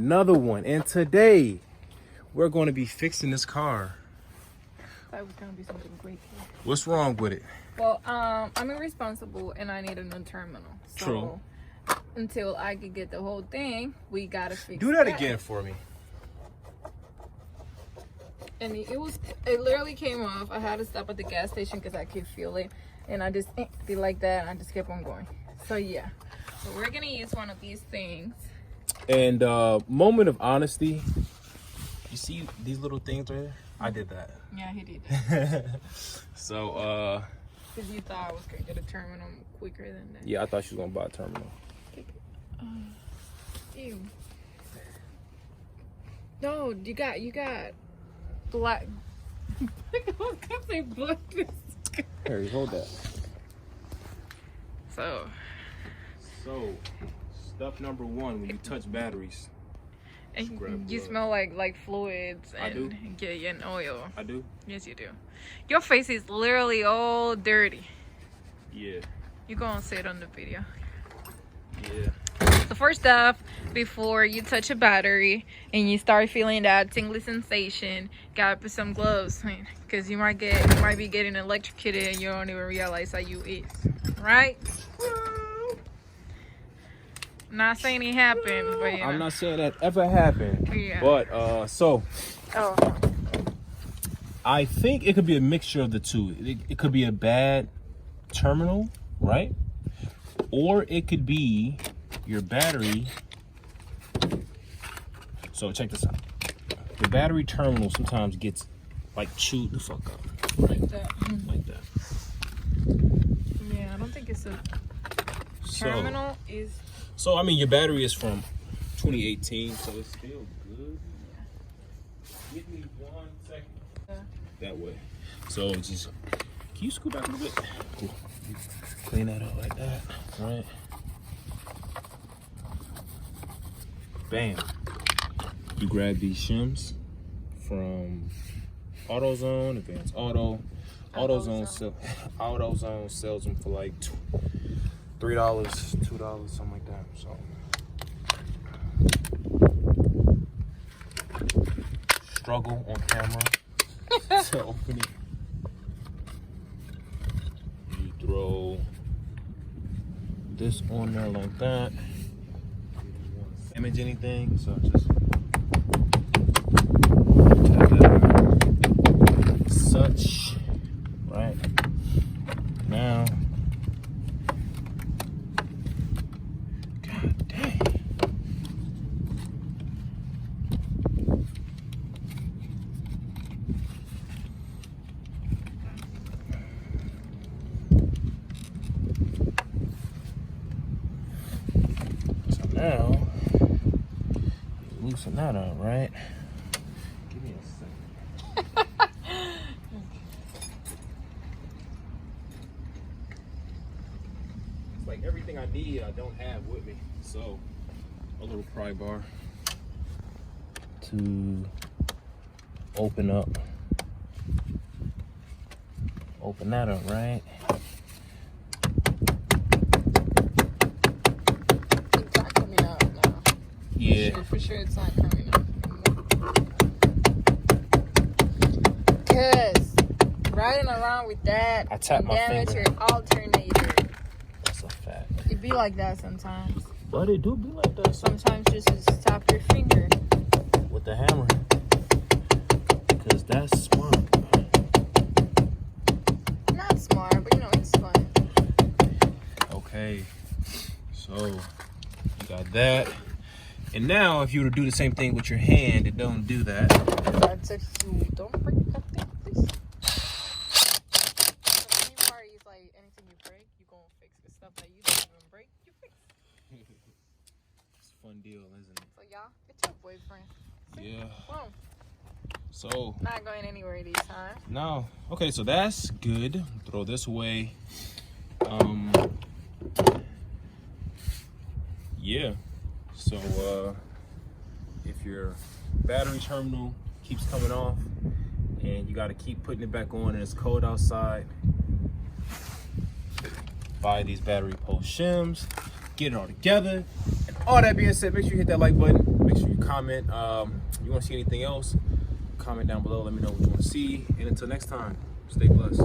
another one. And today, we're going to be fixing this car. I thought it was going to be something great here. What's wrong with it? Well, I'm irresponsible and I need a new terminal. So True. Until I can get the whole thing, we got to fix Do that again for me. And it literally came off. I had to stop at the gas station because I could feel it. And I just did like that and I just kept on going. So yeah. So we're going to use one of these things. And moment of honesty. You see these little things right here? I did that. Yeah, he did. So, Because you thought I was going to get a terminal quicker than that. yeah, I thought she was going to buy a terminal. Ew. No, you got black. I was gonna say black. Harry, hold that. So, stuff number one, when you touch batteries. and you smell like fluids I do? and oil. I do? Yes, you do. Your face is literally all dirty. Yeah. You gonna see it on the video. Yeah. So first off, before you touch a battery and you start feeling that tingly sensation, gotta put some gloves on, because you might be getting electrocuted and you don't even realize how you is, right? Not saying it happened, but you know. I'm not saying that ever happened. Yeah. But so Oh. I think it could be a mixture of the two. It could be a bad terminal, right? Or it could be your battery. So check this out. The battery terminal sometimes gets like chewed the fuck up. Right? Like that. Like that. Yeah, I don't think it's a terminal. So I mean, your battery is from 2018, so it's still good. Give me 1 second. That way. So just, can you scoot back a little bit? Cool. Clean that up like that. All right. Bam. You grab these shims from Autozone, Advanced Auto. Autozone sells them for like $3, $2, something like that. So struggle on camera to open it. You throw this on there like that. Damage anything, so just tap that on. Such, right? Now, god dang. So now, loosen that up, right? Give me a second. It's like everything I need, I don't have with me. So, a little pry bar to open that up, right? It's not coming out now. Yeah. For sure it's not coming out anymore. Because riding around with that I tap my damage finger. your alternator. That's a fact. It be like that sometimes. But it do be like that Sometimes just stop your finger. with the hammer. Because that's smart. Not smart, but you know, it's fun. Okay. So, you got that. And now, if you were to do the same thing with your hand, it don't do that. That's if you don't break that thing, please. Any part is like anything you break, you gonna fix. The stuff that you don't even break, you fix. It's a fun deal, isn't it? So y'all, get your boyfriend. See? Yeah. Boom. So, Not going anywhere this time. now, okay, so that's good. Throw this away. Yeah. So, if your battery terminal keeps coming off and you got to keep putting it back on and it's cold outside, buy these battery post shims, get it all together. And all that being said, make sure you hit that like button. Make sure you comment. You want to see anything else? Comment down below. Let me know what you want to see. And until next time, stay blessed.